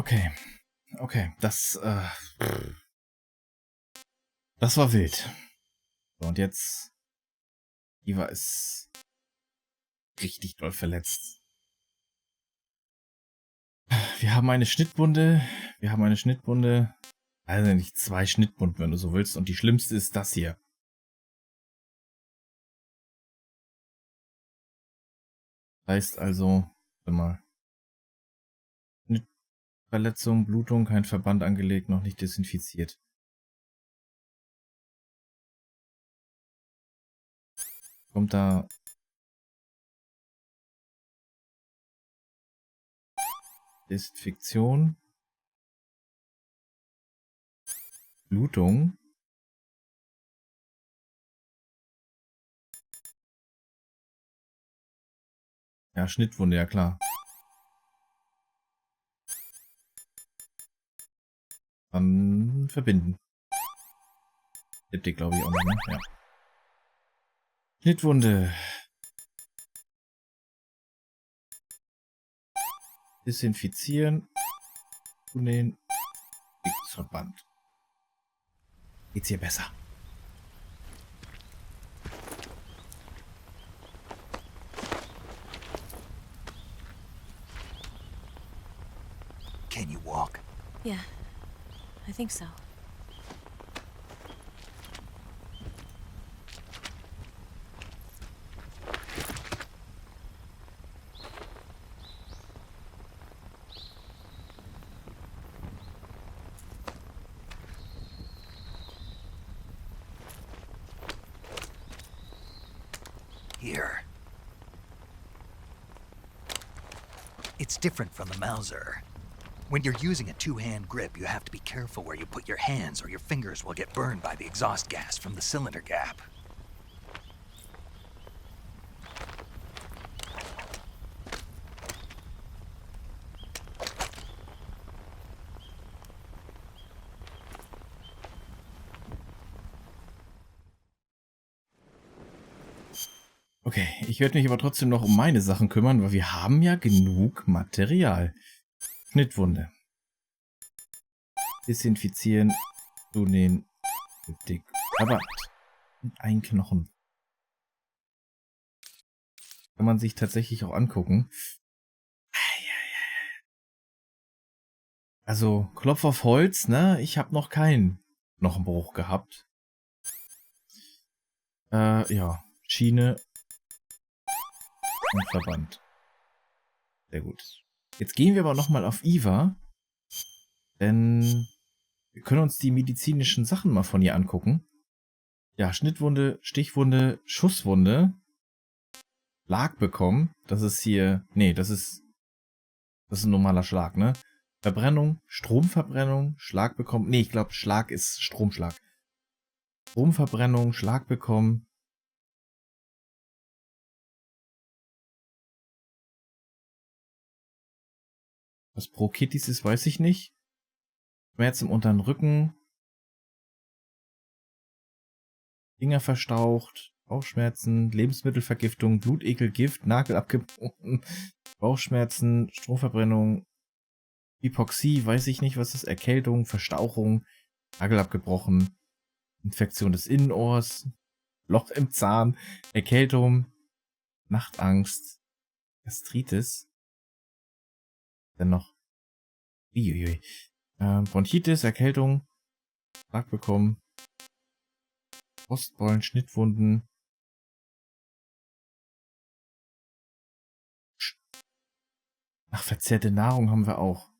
Okay. Okay. Das war wild. So, und jetzt. Iva ist richtig doll verletzt. Wir haben eine Schnittwunde. Also nicht 2 Schnittwunden, wenn du so willst. Und die schlimmste ist das hier. Heißt also, warte mal. Schnittverletzung, Blutung, kein Verband angelegt, noch nicht desinfiziert. Kommt da Desinfektion, Blutung. Ja, Schnittwunde, ja klar. Dann verbinden. Tippt ihr, glaube ich, auch noch, ne? Ja. Schnittwunde. Desinfizieren. Zunähen. Verband. Geht's hier besser? Can you walk? Yeah, I think so. Here. It's different from the Mauser. When you're using a two-hand grip, you have to be careful where you put your hands or your fingers will get burned by the exhaust gas from the cylinder gap. Okay, ich werde mich aber trotzdem noch um meine Sachen kümmern, weil wir haben ja genug Material. Schnittwunde. Desinfizieren, zunähen, dick, Verband. Und ein Knochen. Kann man sich tatsächlich auch angucken. Also, Klopf auf Holz, ne? Ich habe noch keinen Knochenbruch gehabt. Ja. Schiene und Verband. Sehr gut. Jetzt gehen wir aber nochmal auf Iva. Denn wir können uns die medizinischen Sachen mal von ihr angucken. Ja, Schnittwunde, Stichwunde, Schusswunde. Schlag bekommen. Das ist hier... Nee, das ist ein normaler Schlag, ne? Verbrennung, Stromverbrennung, Schlag bekommen. Nee, ich glaube, Schlag ist Stromschlag. Stromverbrennung, Schlag bekommen. Was Bronchitis ist, weiß ich nicht. Schmerz im unteren Rücken. Finger verstaucht. Bauchschmerzen, Lebensmittelvergiftung, Blutekel, Gift, Nagel abgebrochen. Bauchschmerzen, Stromverbrennung. Hypoxie, weiß ich nicht, was ist. Erkältung, Verstauchung. Nagel abgebrochen. Infektion des Innenohrs. Loch im Zahn. Erkältung. Nachtangst. Gastritis. Dann noch. Uiuiui. Bronchitis, Erkältung. Schlag bekommen. Frostbeulen, Schnittwunden. Ach, verzerrte Nahrung haben wir auch.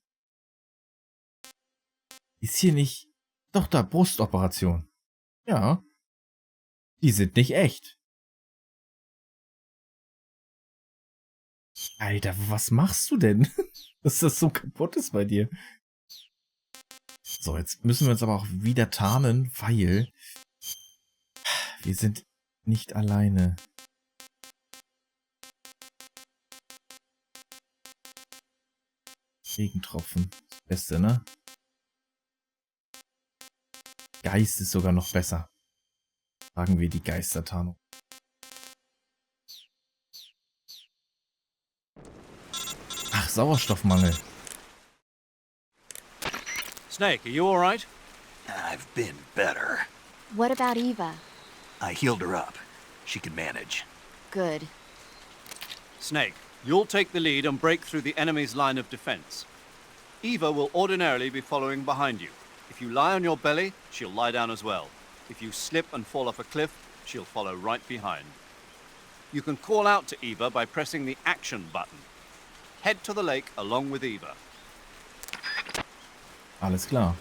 Ist hier nicht... Doch, da, Brustoperation. Ja. Die sind nicht echt. Alter, was machst du denn? Dass das so kaputt ist bei dir. So, jetzt müssen wir uns aber auch wieder tarnen, weil wir sind nicht alleine. Regentropfen. Das Beste, ne? Geist ist sogar noch besser. Tragen wir die Geistertarnung. Ach, Sauerstoffmangel. Snake, are you all right? I've been better. What about Eva? I healed her up. She can manage. Good. Snake, you'll take the lead and break through the enemy's line of defense. Eva will ordinarily be following behind you. If you lie on your belly, she'll lie down as well. If you slip and fall off a cliff, she'll follow right behind. You can call out to Eva by pressing the action button. Head to the lake along with Eva. Alles klar.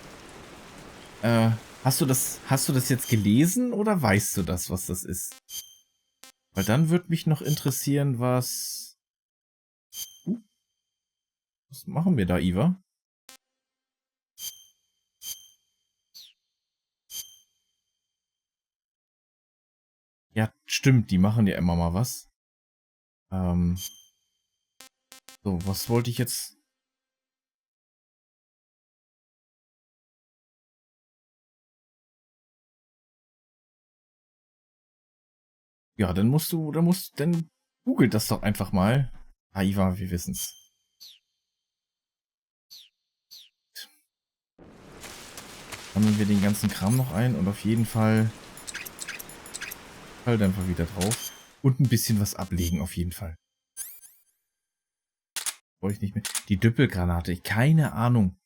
Hast du das jetzt gelesen oder weißt du das, was das ist? Weil dann würde mich noch interessieren, was machen wir da, Eva? Ja, stimmt, die machen ja immer mal was. So, was wollte ich jetzt? Ja, dann googelt das doch einfach mal. Ah, Eva, wir wissen's. Sammeln wir den ganzen Kram noch ein und auf jeden Fall Falldämpfer wieder drauf. Und ein bisschen was ablegen, auf jeden Fall. Brauche ich nicht mehr. Die Düppelgranate, keine Ahnung.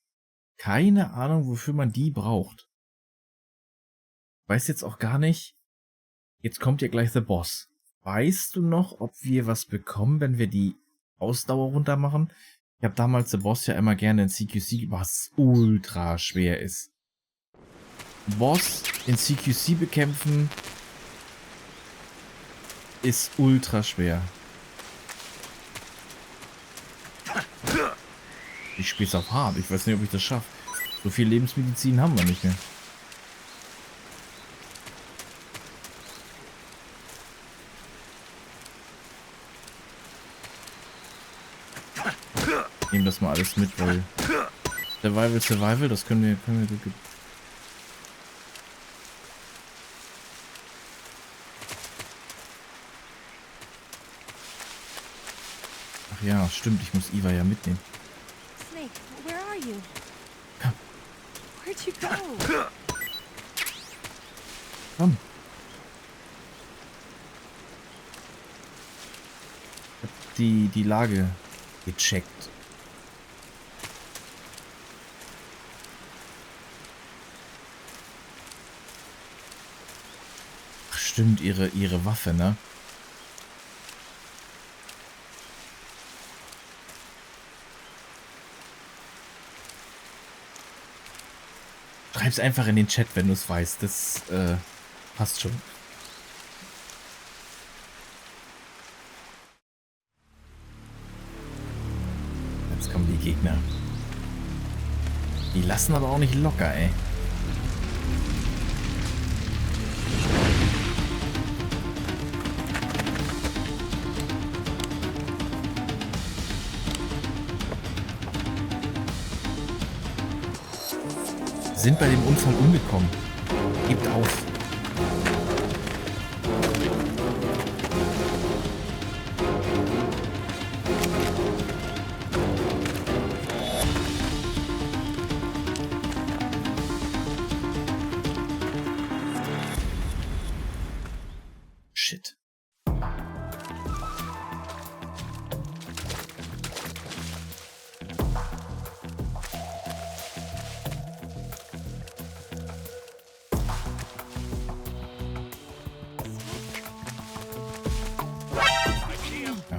Keine Ahnung, wofür man die braucht. Weiß jetzt auch gar nicht. Jetzt kommt ja gleich der Boss. Weißt du noch, ob wir was bekommen, wenn wir die Ausdauer runter machen? Ich habe damals den Boss ja immer gerne in CQC, was ultra schwer ist. Boss in CQC bekämpfen ist ultra schwer. Ich spiele es auf hart. Ich weiß nicht, ob ich das schaffe. So viel Lebensmedizin haben wir nicht mehr. Nehmen das mal alles mit, weil Survival, das können wir gut. Ach ja, stimmt, ich muss Eva ja mitnehmen. Snake, where are you? Komm. Where'd you go? Komm. Ich hab die Lage gecheckt. Ach, stimmt, ihre Waffe, ne? Schreib's einfach in den Chat, wenn du es weißt. Das passt schon. Jetzt kommen die Gegner. Die lassen aber auch nicht locker, ey. Sind bei dem Unfall umgekommen. Gebt auf. Shit.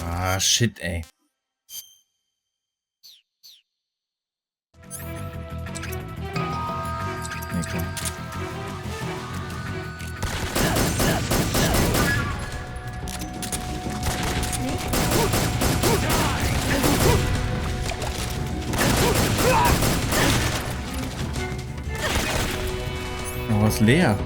Ah, shit, ey. Nee, komm. Oh, was leer.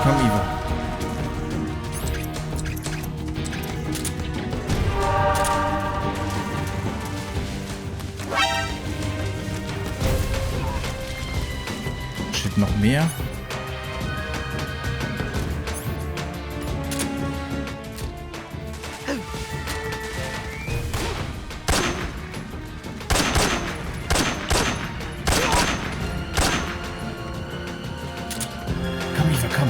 Komm, Eva. noch mehr. Komm, Eva, komm.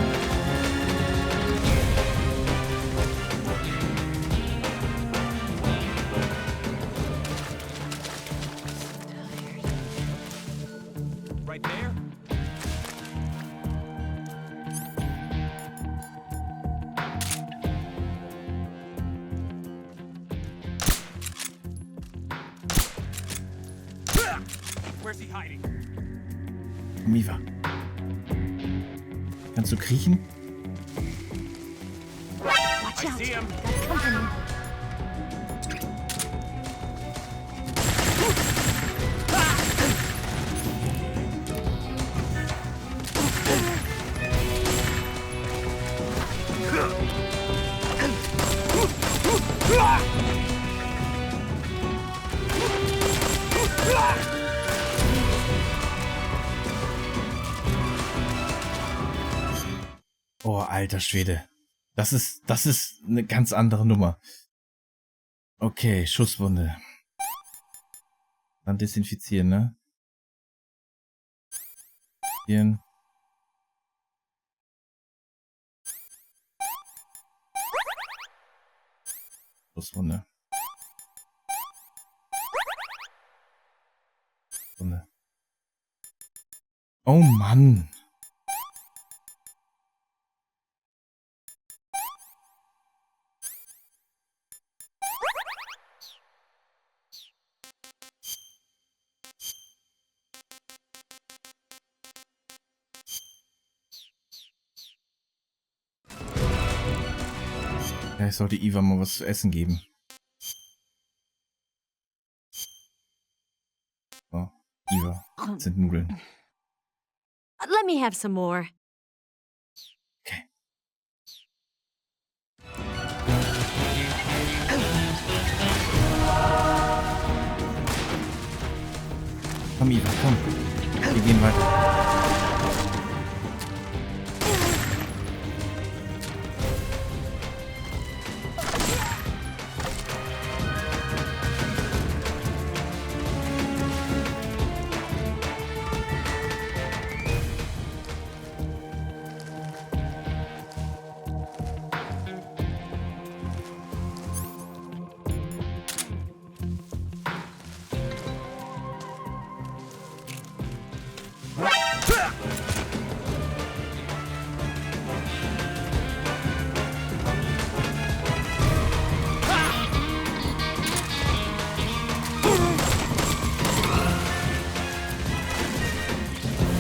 Right there? Where's he hiding? Komm, Eva. Kannst du kriechen? Watch I out. see him. Got company. Oh, alter Schwede. Das ist eine ganz andere Nummer. Okay, Schusswunde. Dann desinfizieren, ne? Desinfizieren. Schusswunde. Wunde. Oh Mann. Ja, ich sollte Eva mal was zu essen geben. Oh, Eva. Das sind Nudeln. Let me have some more. Okay. Komm, Eva, komm. Wir gehen weiter.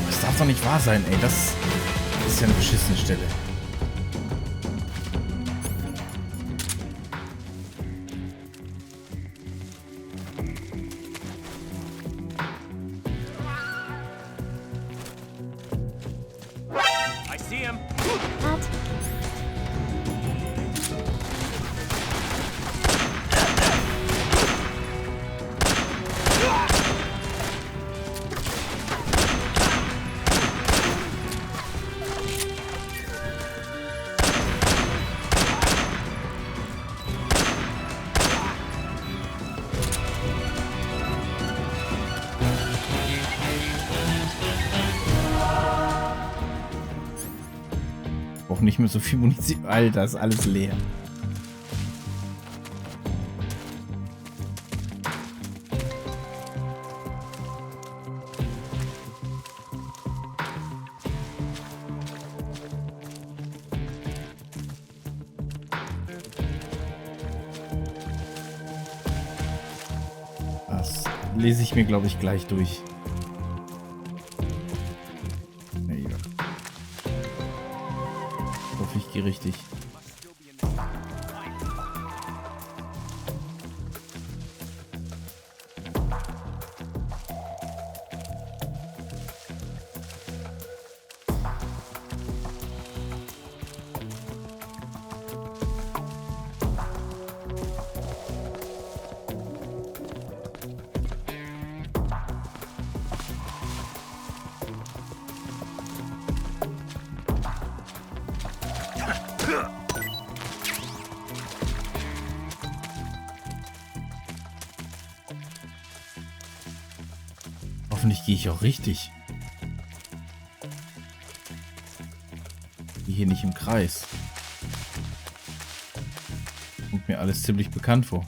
Das darf doch nicht wahr sein, ey. Das ist ja eine beschissene Stelle. I see him. What? Auch nicht mehr so viel Munition. Alter, ist alles leer. Das lese ich mir, glaube ich, gleich durch. Ja, ja. Ich hoffe, ich gehe richtig. Hoffentlich gehe ich auch richtig. Ich gehe hier nicht im Kreis. Kommt mir alles ziemlich bekannt vor.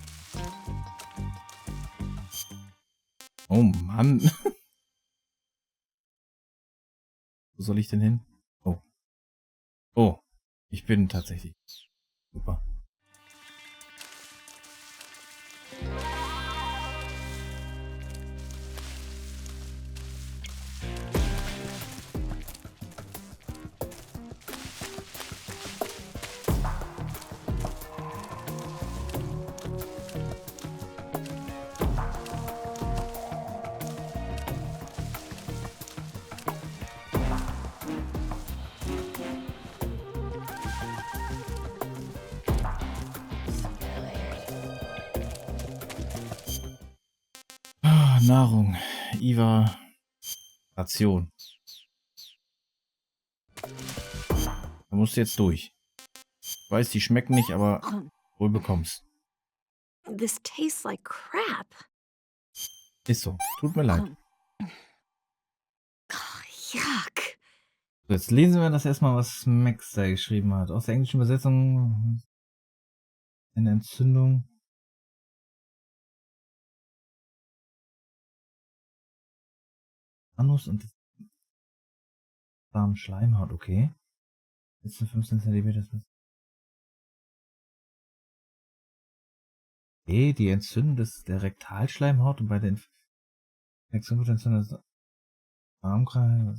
Oh Mann. Wo soll ich denn hin? Oh. Oh. Ich bin tatsächlich. Super. Nahrung. Iva. Ration. Da musst du jetzt durch. Ich weiß, die schmecken nicht, aber wohl bekommst. This tastes like crap. Ist so. Tut mir leid. Yuck. So, jetzt lesen wir das erstmal, was Max da geschrieben hat. Aus der englischen Übersetzung. Eine Entzündung. Anus und Darmschleimhaut, okay. Bis zu 15 cm. Okay, die Entzündung der Rektalschleimhaut und bei der Infektion wird Entzündung des Darmkreis.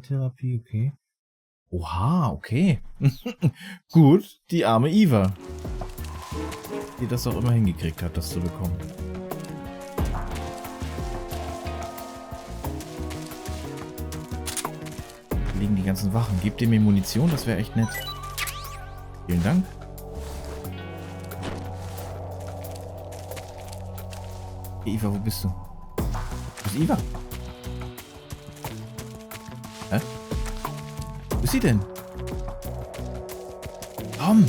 Therapie, okay. Oha, okay. Gut, die arme Iva. Die das auch immer hingekriegt hat, das zu bekommen. Da liegen die ganzen Wachen. Gebt ihr mir Munition, das wäre echt nett. Vielen Dank. Hey, Iva, wo bist du? Wo ist Iva? Hä? Wo ist sie denn? Komm!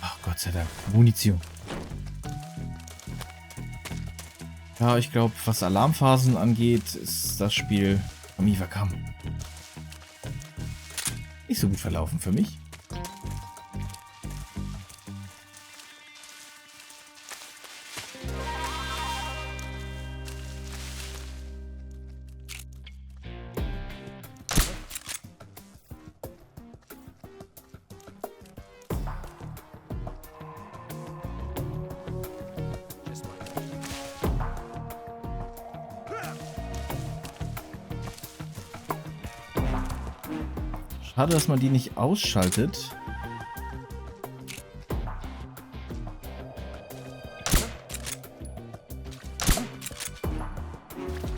Ach, Gott sei Dank. Munition. Ja, ich glaube, was Alarmphasen angeht, ist das Spiel am Iva kam nicht so gut verlaufen für mich. Schade, dass man die nicht ausschaltet.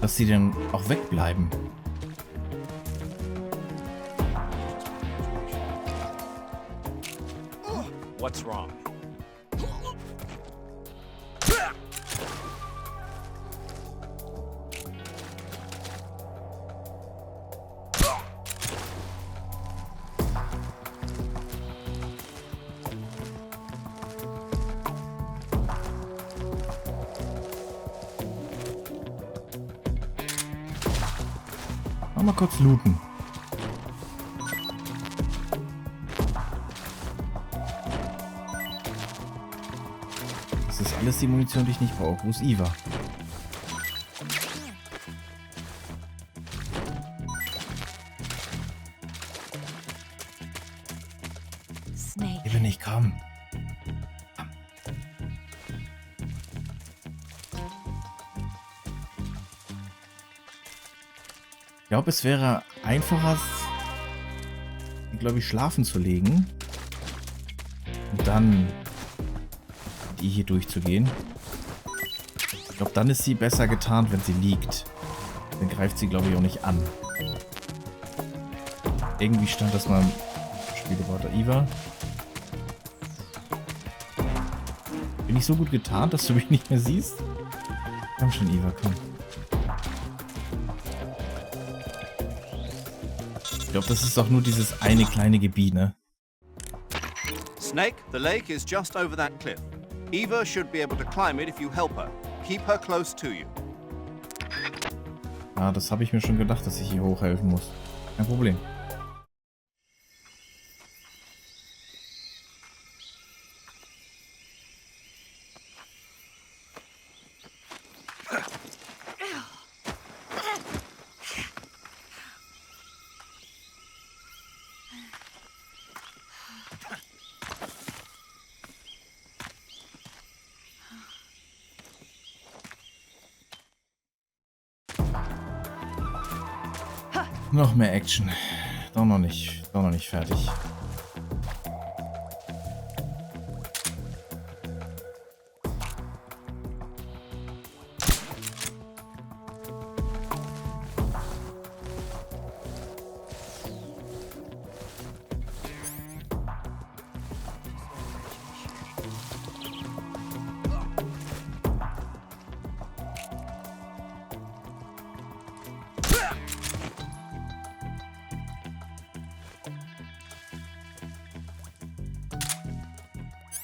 Dass sie dann auch wegbleiben. What's wrong? Mal kurz looten. Das ist alles die Munition, die ich nicht brauche. Wo ist Iva? Snake. Hier bin ich, komm. Ich glaube, es wäre einfacher, glaube ich, schlafen zu legen. Und dann die hier durchzugehen. Ich glaube, dann ist sie besser getarnt, wenn sie liegt. Dann greift sie, glaube ich, auch nicht an. Irgendwie stand das mal im Spielebauter Iva. Bin ich so gut getarnt, dass du mich nicht mehr siehst? Komm schon, Iva, komm. glaube, das ist doch nur dieses eine kleine Gebiet, ne? Snake, the lake is just over that cliff. Eva should be able to climb it if you help her. Keep her close to you. Ah, das habe ich mir schon gedacht, dass ich hier hochhelfen muss. Kein Problem. Noch mehr Action. Doch noch nicht fertig.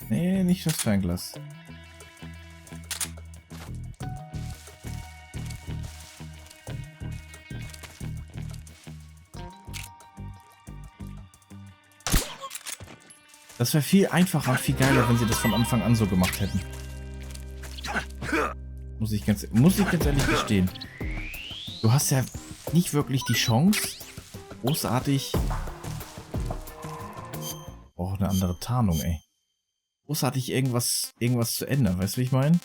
Nee, nicht das Fernglas. Das wäre viel einfacher und viel geiler, wenn sie das von Anfang an so gemacht hätten. Muss ich ganz ehrlich gestehen. Du hast ja nicht wirklich die Chance, großartig... Oh, eine andere Tarnung, ey. Großartig irgendwas zu ändern, weißt du, wie ich meine?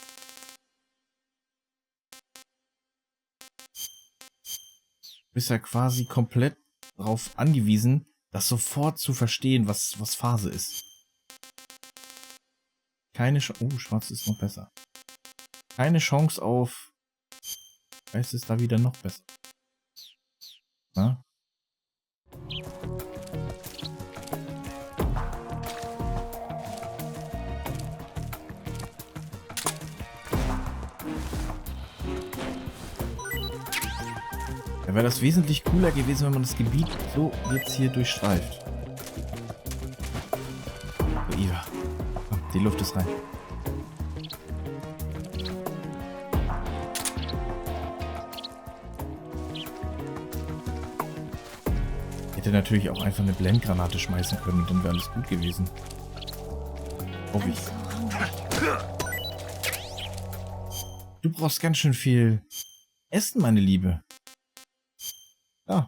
Du bist ja quasi komplett darauf angewiesen, das sofort zu verstehen, was Phase ist. Keine Chance. Oh, schwarz ist noch besser. Keine Chance auf... Weiß es da wieder noch besser. Na? Da wäre das wesentlich cooler gewesen, wenn man das Gebiet so jetzt hier durchstreift. So, Eva. Komm, die Luft ist rein. Ich hätte natürlich auch einfach eine Blendgranate schmeißen können und dann wäre alles gut gewesen. Hoffe ich. Du brauchst ganz schön viel Essen, meine Liebe. Ja,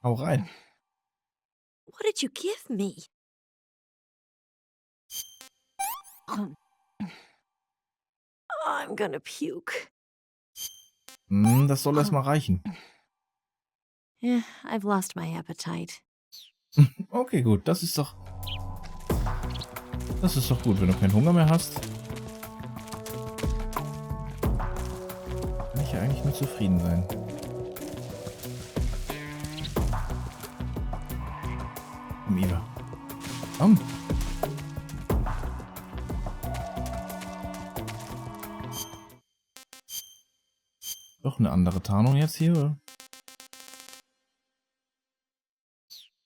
hau rein. What did you give me? I'm gonna puke. Das soll erstmal reichen. Yeah, I've lost my appetite. Okay, gut. Das ist doch gut, wenn du keinen Hunger mehr hast. Kann ich ja eigentlich nur zufrieden sein. Komm, Eva. Komm. Doch eine andere Tarnung jetzt hier, oder?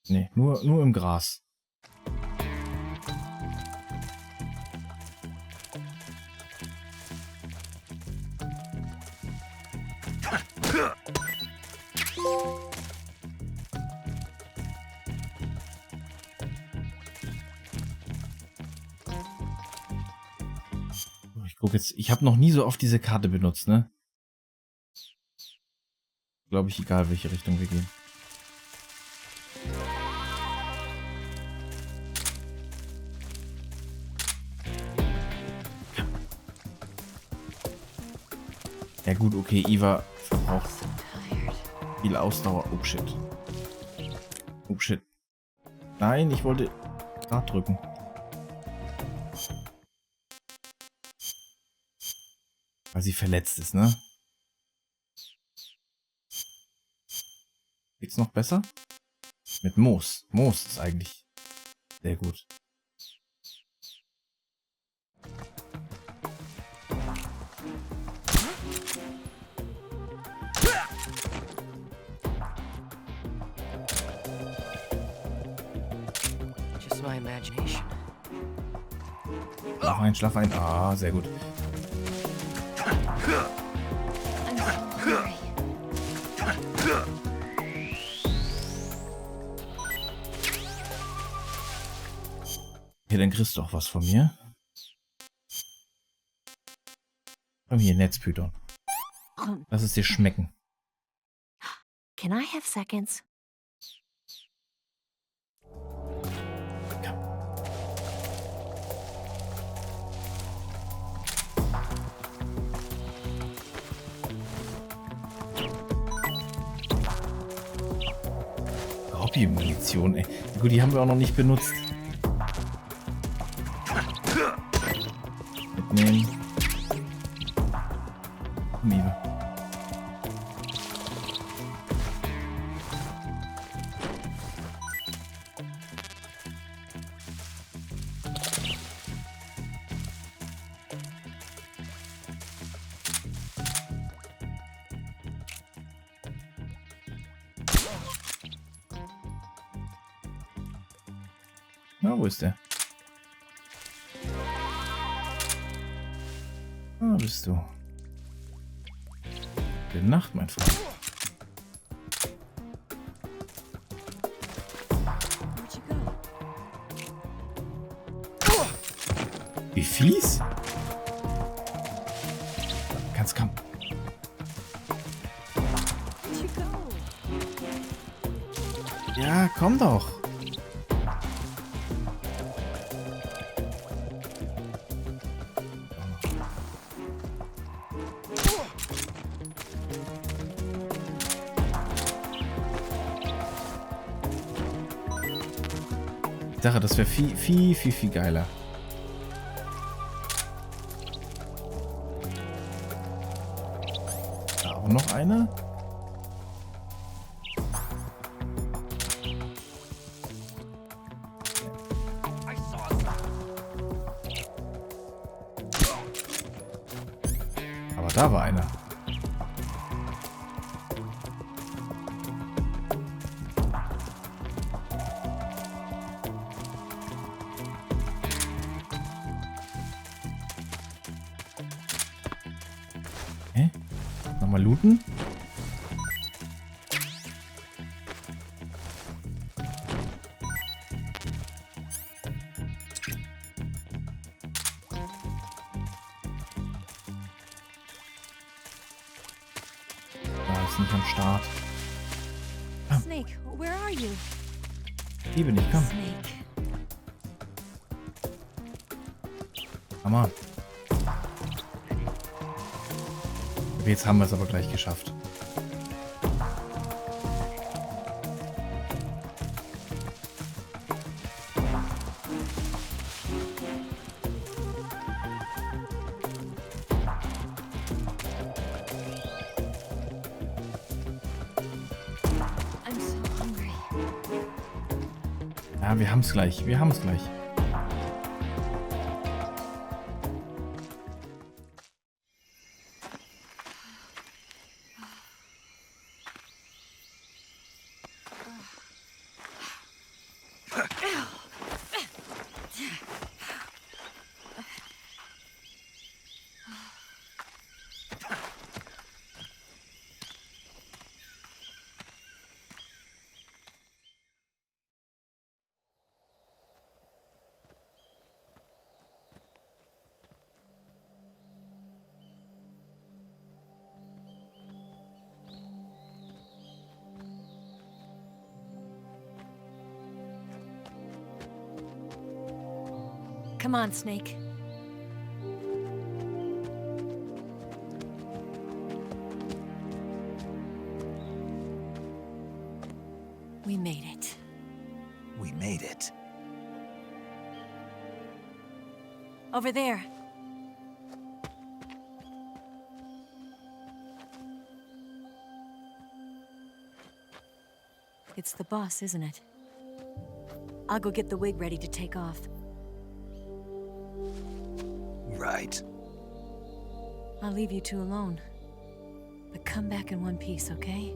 Nee, nur im Gras. Ich gucke jetzt, ich habe noch nie so oft diese Karte benutzt, ne? Glaube ich, egal welche Richtung wir gehen. Ja gut, okay, Eva verbraucht viel Ausdauer. Oh shit. Oh shit. Nein, ich wollte Rad drücken. Weil sie verletzt ist, ne? Geht's noch besser? Mit Moos. Moos ist eigentlich sehr gut. my imagination. Schlaf ein, schlaf ein. Ah, sehr gut. I'm so hungry. Hier, dann kriegst du auch was von mir. Komm hier, Netzpython. Lass es dir schmecken. Can I have seconds? Hobby-Munition, ey. Gut, die haben wir auch noch nicht benutzt. Mitnehmen. Liebe. Na, wo ist der? Da bist du. Gute Nacht, mein Freund. Where'd you go? Wie fies? Kannst kommen. Where'd you go? Ja, komm doch. Ich dachte, das wäre viel geiler. Da auch noch eine. I saw something. Aber da war einer. Hä? Nochmal looten? Ist nicht am Start. Snake, where are you? Liebe nicht, komm. Snake. Komm mal. Jetzt haben wir es aber gleich geschafft. I'm so hungry. Ja, wir haben es gleich. Wir haben es gleich. Come on, Snake. We made it. We made it. Over there. It's the boss, isn't it? I'll go get the wig ready to take off. Right. I'll leave you two alone. But come back in one piece, okay?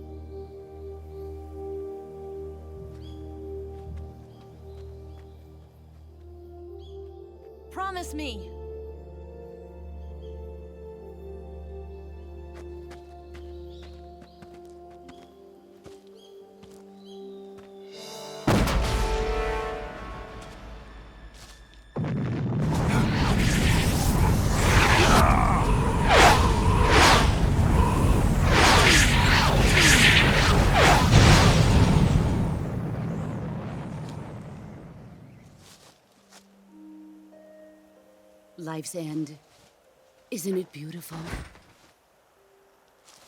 Trust me. Life's end. Isn't it beautiful?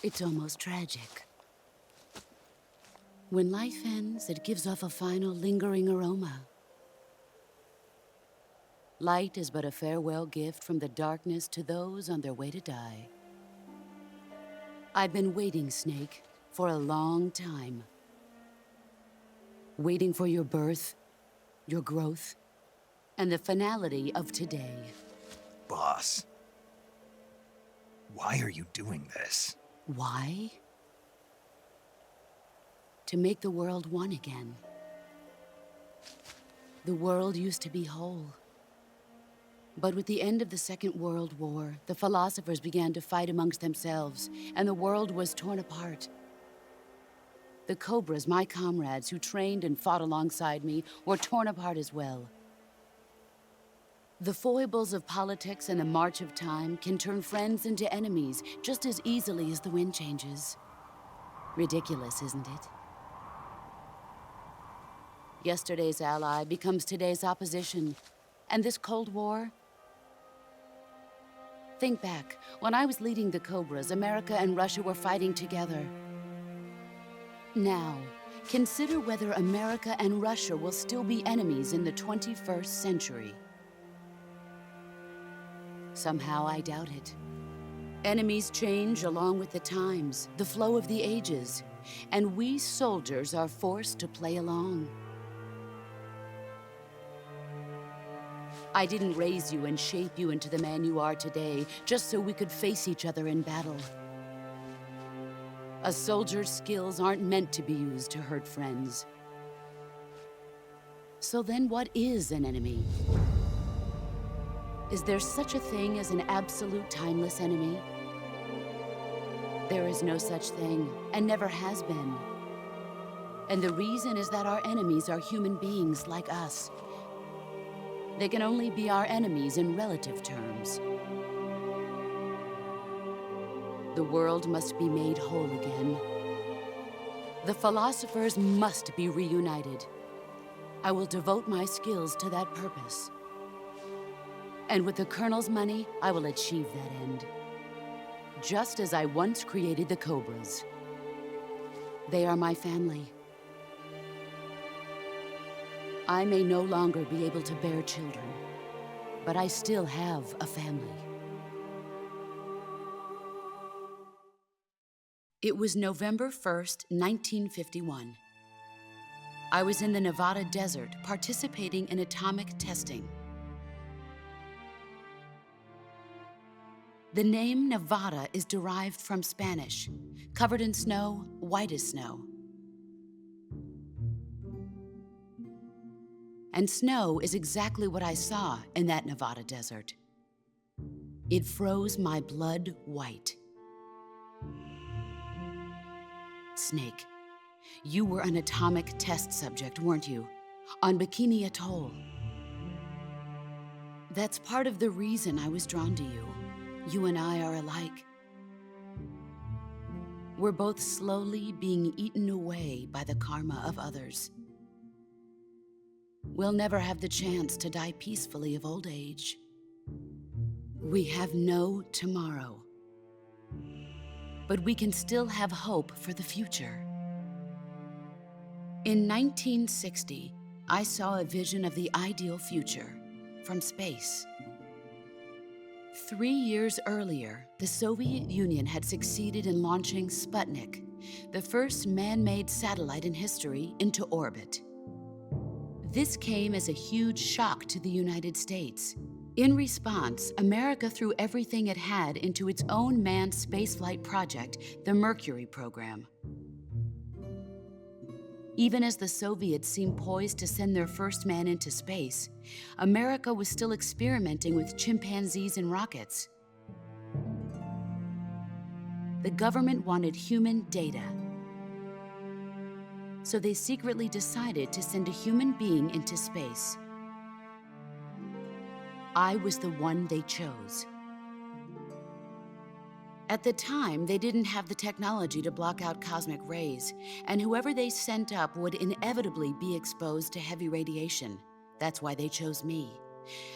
It's almost tragic. When life ends, it gives off a final lingering aroma. Light is but a farewell gift from the darkness to those on their way to die. I've been waiting, Snake, for a long time. Waiting for your birth, your growth, and the finality of today. Boss, why are you doing this? Why? To make the world one again. The world used to be whole. But with the end of the Second World War, the philosophers began to fight amongst themselves, and the world was torn apart. The Cobras, my comrades who trained and fought alongside me, were torn apart as well. The foibles of politics and the march of time can turn friends into enemies just as easily as the wind changes. Ridiculous, isn't it? Yesterday's ally becomes today's opposition. And this Cold War? Think back. When I was leading the Cobras, America and Russia were fighting together. Now, consider whether America and Russia will still be enemies in the 21st century. Somehow I doubt it. Enemies change along with the times, the flow of the ages, and we soldiers are forced to play along. I didn't raise you and shape you into the man you are today just so we could face each other in battle. A soldier's skills aren't meant to be used to hurt friends. So then what is an enemy? Is there such a thing as an absolute timeless enemy? There is no such thing, and never has been. And the reason is that our enemies are human beings like us. They can only be our enemies in relative terms. The world must be made whole again. The philosophers must be reunited. I will devote my skills to that purpose. And with the Colonel's money, I will achieve that end. Just as I once created the Cobras. They are my family. I may no longer be able to bear children, but I still have a family. It was November 1st, 1951. I was in the Nevada desert participating in atomic testing. The name Nevada is derived from Spanish, covered in snow, white as snow. And snow is exactly what I saw in that Nevada desert. It froze my blood white. Snake, you were an atomic test subject, weren't you? On Bikini Atoll. That's part of the reason I was drawn to you. You and I are alike. We're both slowly being eaten away by the karma of others. We'll never have the chance to die peacefully of old age. We have no tomorrow. But we can still have hope for the future. In 1960, I saw a vision of the ideal future from space. 3 years earlier, the Soviet Union had succeeded in launching Sputnik, the first man-made satellite in history, into orbit. This came as a huge shock to the United States. In response, America threw everything it had into its own manned spaceflight project, the Mercury program. Even as the Soviets seemed poised to send their first man into space, America was still experimenting with chimpanzees and rockets. The government wanted human data, so they secretly decided to send a human being into space. I was the one they chose. At the time, they didn't have the technology to block out cosmic rays, and whoever they sent up would inevitably be exposed to heavy radiation. That's why they chose me.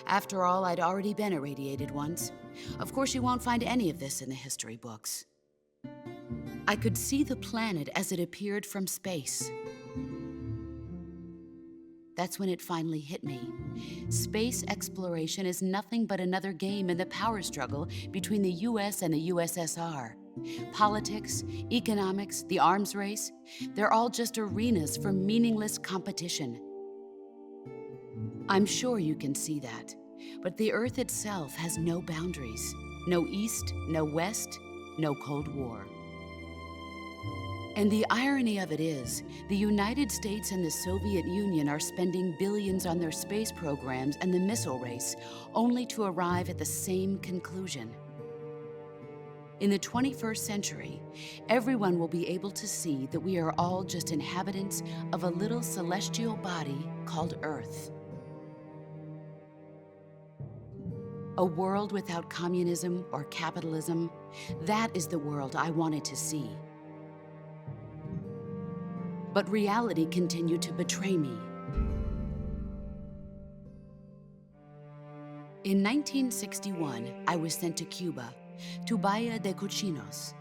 After all, I'd already been irradiated once. Of course, you won't find any of this in the history books. I could see the planet as it appeared from space. That's when it finally hit me. Space exploration is nothing but another game in the power struggle between the US and the USSR. Politics, economics, the arms race, they're all just arenas for meaningless competition. I'm sure you can see that, but the Earth itself has no boundaries. No East, no West, no Cold War. And the irony of it is, the United States and the Soviet Union are spending billions on their space programs and the missile race, only to arrive at the same conclusion. In the 21st century, everyone will be able to see that we are all just inhabitants of a little celestial body called Earth. A world without communism or capitalism, that is the world I wanted to see. But reality continued to betray me. In 1961, I was sent to Cuba, to Bahia de Cochinos.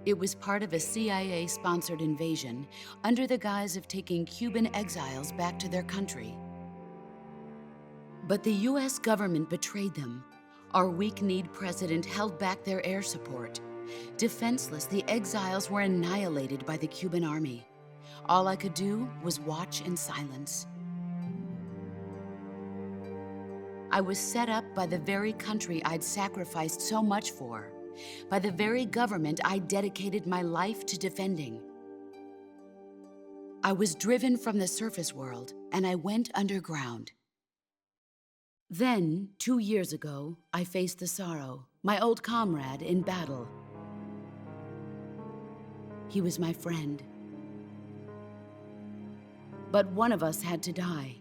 It was part of a CIA-sponsored invasion under the guise of taking Cuban exiles back to their country. But the US government betrayed them. Our weak-kneed president held back their air support. Defenseless, the exiles were annihilated by the Cuban army. All I could do was watch in silence. I was set up by the very country I'd sacrificed so much for, by the very government I dedicated my life to defending. I was driven from the surface world, and I went underground. Then, 2 years ago, I faced the Sorrow, my old comrade in battle. He was my friend. But one of us had to die.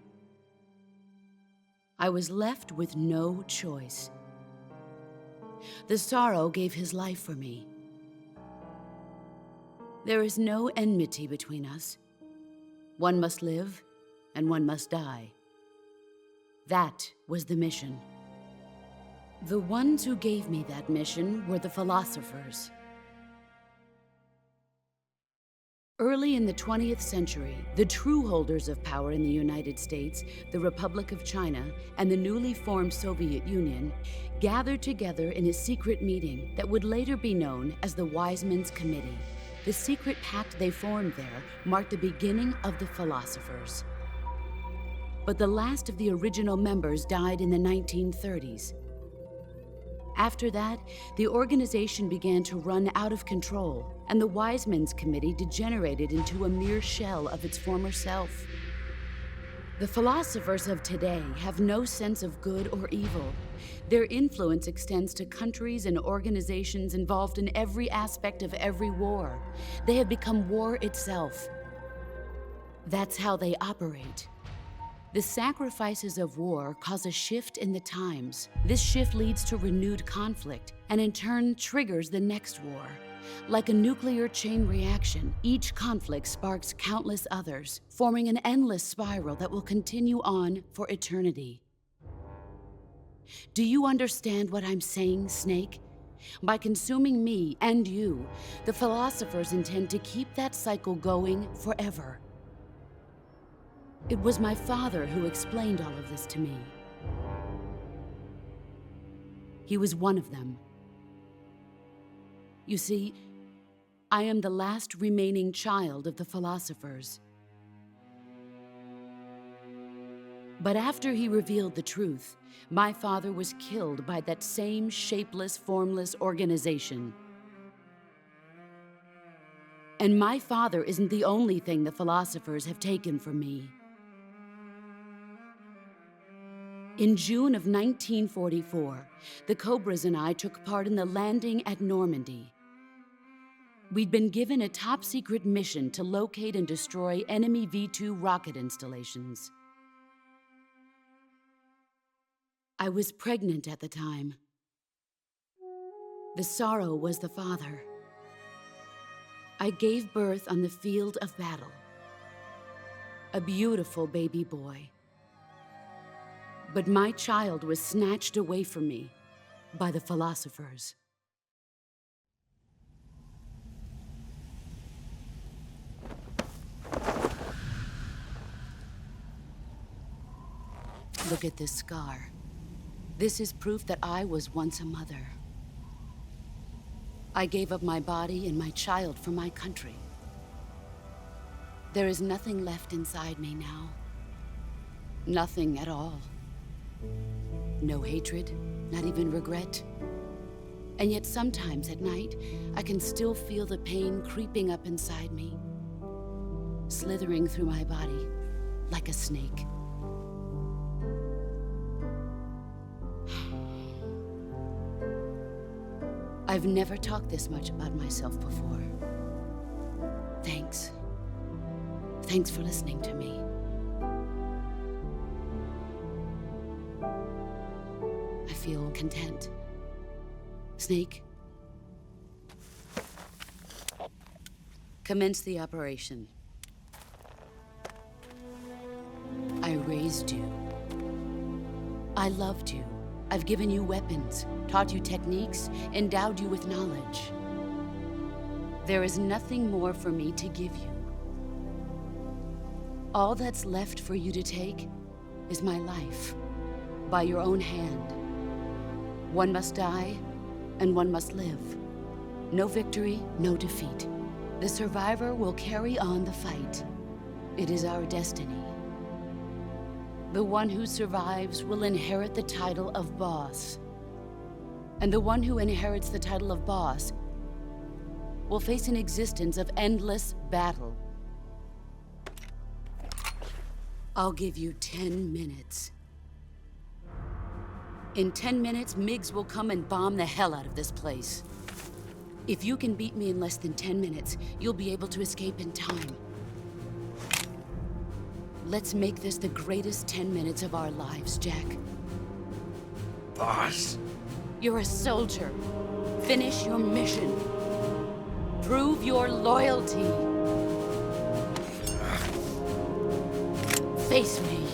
I was left with no choice. The Sorrow gave his life for me. There is no enmity between us. One must live, and one must die. That was the mission. The ones who gave me that mission were the philosophers. Early in the 20th century, the true holders of power in the United States, the Republic of China, and the newly formed Soviet Union gathered together in a secret meeting that would later be known as the Wise Men's Committee. The secret pact they formed there marked the beginning of the philosophers. But the last of the original members died in the 1930s. After that, the organization began to run out of control, and the Wise Men's Committee degenerated into a mere shell of its former self. The philosophers of today have no sense of good or evil. Their influence extends to countries and organizations involved in every aspect of every war. They have become war itself. That's how they operate. The sacrifices of war cause a shift in the times. This shift leads to renewed conflict, and in turn triggers the next war. Like a nuclear chain reaction, each conflict sparks countless others, forming an endless spiral that will continue on for eternity. Do you understand what I'm saying, Snake? By consuming me and you, the philosophers intend to keep that cycle going forever. It was my father who explained all of this to me. He was one of them. You see, I am the last remaining child of the philosophers. But after he revealed the truth, my father was killed by that same shapeless, formless organization. And my father isn't the only thing the philosophers have taken from me. In June of 1944, the Cobras and I took part in the landing at Normandy. We'd been given a top-secret mission to locate and destroy enemy V-2 rocket installations. I was pregnant at the time. The sorrow was the father. I gave birth on the field of battle. A beautiful baby boy. But my child was snatched away from me by the philosophers. Look at this scar. This is proof that I was once a mother. I gave up my body and my child for my country. There is nothing left inside me now. Nothing at all. No hatred, not even regret. And yet sometimes at night, I can still feel the pain creeping up inside me, slithering through my body like a snake. I've never talked this much about myself before. Thanks. Thanks for listening to me. I feel content. Snake, commence the operation. I raised you. I loved you. I've given you weapons, taught you techniques, endowed you with knowledge. There is nothing more for me to give you. All that's left for you to take is my life, by your own hand. One must die, and one must live. No victory, no defeat. The survivor will carry on the fight. It is our destiny. The one who survives will inherit the title of boss. And the one who inherits the title of boss will face an existence of endless battle. I'll give you 10 minutes. In 10 minutes, MiGs will come and bomb the hell out of this place. If you can beat me in less than 10 minutes, you'll be able to escape in time. Let's make this the greatest 10 minutes of our lives, Jack. Boss. You're a soldier. Finish your mission. Prove your loyalty. Face me.